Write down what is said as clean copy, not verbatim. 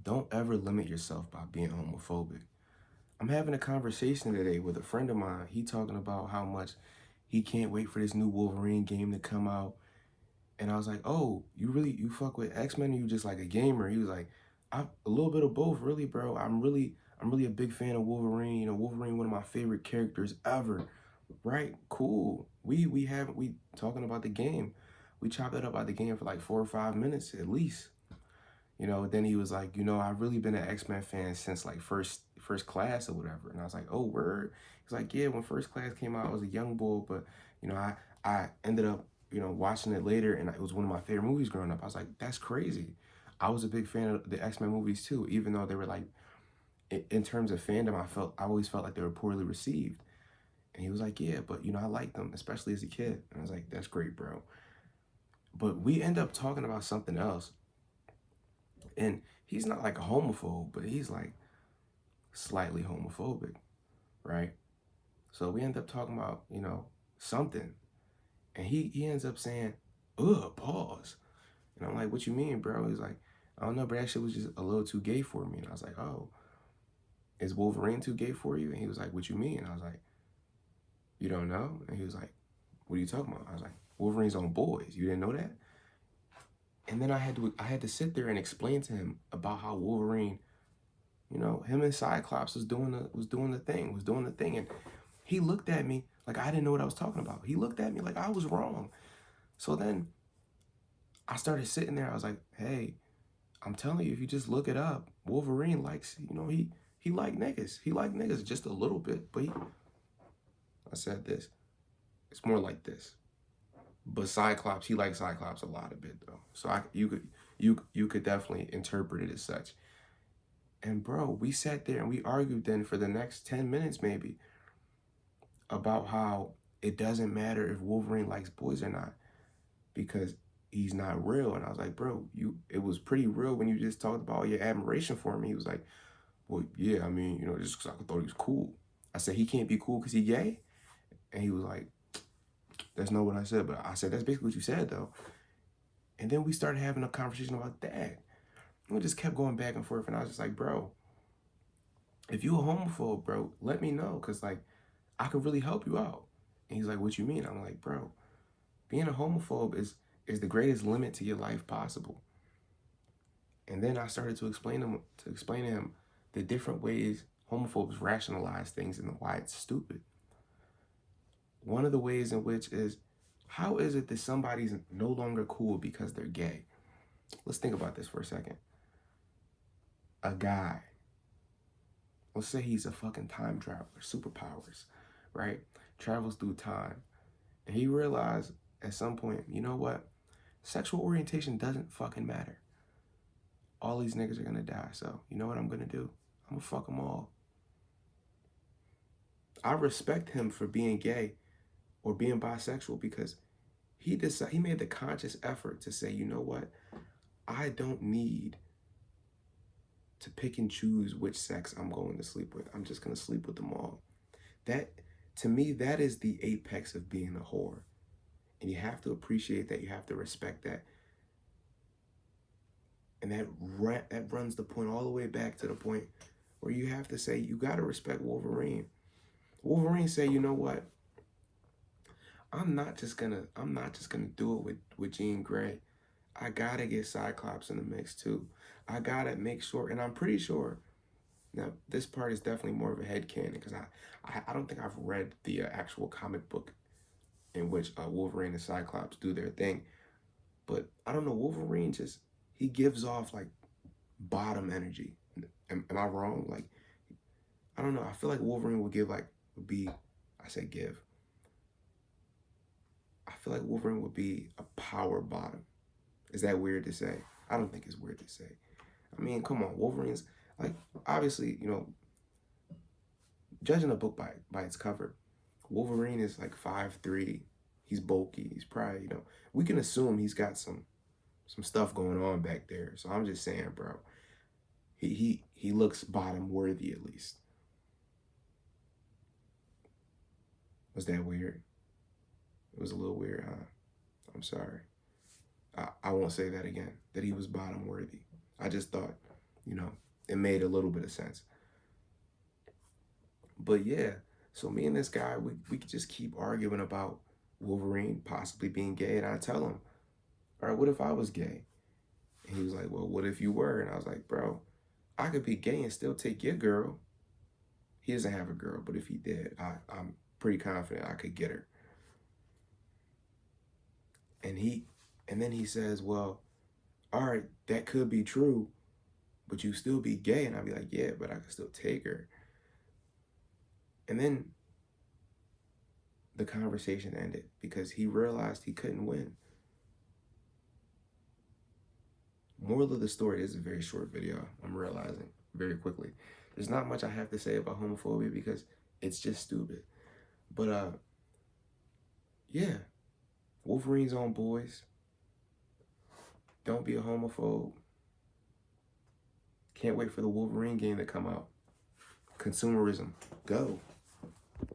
Don't ever limit yourself by being homophobic. I'm having a conversation today with a friend of mine. He talking about how much he can't wait for this new Wolverine game to come out. And I was like, oh, you fuck with X-Men or you just like a gamer? He was like, a little bit of both, really, bro. I'm really a big fan of Wolverine. You know, Wolverine, one of my favorite characters ever. Right? Cool. We talking about the game. We chopped it up about the game for like 4 or 5 minutes at least. You know, then he was like, I've really been an X-Men fan since like first class or whatever. And I was like, oh, word. He's like, yeah, when first class came out, I was a young boy, but I ended up, watching it later, and it was one of my favorite movies growing up. I was like, that's crazy. I was a big fan of the X-Men movies too, even though they were like, in terms of fandom, I always felt like they were poorly received. And he was like, yeah, but I liked them, especially as a kid. And I was like, that's great, bro. But we end up talking about something else. And he's not like a homophobe, but he's like slightly homophobic, right? So we end up talking about, something. And he ends up saying, ugh, pause. And I'm like, what you mean, bro? He's like, I don't know, but that shit was just a little too gay for me. And I was like, oh, is Wolverine too gay for you? And he was like, what you mean? And I was like, you don't know? And he was like, what are you talking about? I was like, Wolverine's on boys. You didn't know that? And then I had to sit there and explain to him about how Wolverine, him and Cyclops was doing the thing. And he looked at me like I didn't know what I was talking about. He looked at me like I was wrong. So then I started sitting there. I was like, hey, I'm telling you, if you just look it up, Wolverine likes, he like niggas. He like niggas just a little bit, but I said this. It's more like this. But Cyclops, he likes Cyclops a lot of bit though. So you could definitely interpret it as such. And bro, we sat there and we argued then for the next 10 minutes maybe about how it doesn't matter if Wolverine likes boys or not because he's not real. And I was like, bro, it was pretty real when you just talked about your admiration for him. He was like, well, yeah, I mean, just because I thought he was cool. I said, he can't be cool because he gay? And he was like, that's not what I said. But I said, that's basically what you said, though. And then we started having a conversation about that. And we just kept going back and forth. And I was just like, bro, if you a homophobe, bro, let me know. Because, like, I could really help you out. And he's like, what you mean? I'm like, bro, being a homophobe is the greatest limit to your life possible. And then I started to explain to him the different ways homophobes rationalize things and why it's stupid. One of the ways in which is, how is it that somebody's no longer cool because they're gay? Let's think about this for a second. A guy, let's say he's a fucking time traveler, superpowers, right? Travels through time. And he realized at some point, you know what? Sexual orientation doesn't fucking matter. All these niggas are gonna die. So, you know what I'm gonna do? I'm gonna fuck them all. I respect him for being gay or being bisexual because he made the conscious effort to say, you know what? I don't need to pick and choose which sex I'm going to sleep with. I'm just gonna sleep with them all. That, to me, that is the apex of being a whore. And you have to appreciate that. You have to respect that. And that runs the point all the way back to the point where you have to say, you gotta respect Wolverine. Wolverine say, you know what? I'm not just gonna do it with Jean Grey. I gotta get Cyclops in the mix too. I gotta make sure, and I'm pretty sure. Now, this part is definitely more of a headcanon because I don't think I've read the actual comic book in which Wolverine and Cyclops do their thing. But I don't know, Wolverine just, he gives off like bottom energy. Am I wrong? Like, I don't know. I feel like Wolverine would be, I say give. I feel like Wolverine would be a power bottom. Is that weird to say? I don't think it's weird to say. I mean, come on, Wolverine's like, obviously, judging a book by its cover, Wolverine is like 5'3". He's bulky. He's probably, we can assume he's got some stuff going on back there. So I'm just saying, bro, he looks bottom worthy at least. Was that weird? It was a little weird, huh? I'm sorry. I won't say that again, that he was bottom worthy. I just thought You know, it made a little bit of sense. But yeah, so me and this guy, we could just keep arguing about Wolverine possibly being gay. And I tell him, all right, what if I was gay? And he was like, well, what if you were? And I was like, bro, I could be gay and still take your girl. He doesn't have a girl, but if he did, I'm pretty confident I could get her. And then he says, well, all right, that could be true, but you still be gay. And I'd be like, yeah, but I could still take her. And then the conversation ended because he realized he couldn't win. Moral of the story, this is a very short video, I'm realizing very quickly. There's not much I have to say about homophobia because it's just stupid. But yeah, Wolverine's on, boys. Don't be a homophobe. Can't wait for the Wolverine game to come out. Consumerism, go.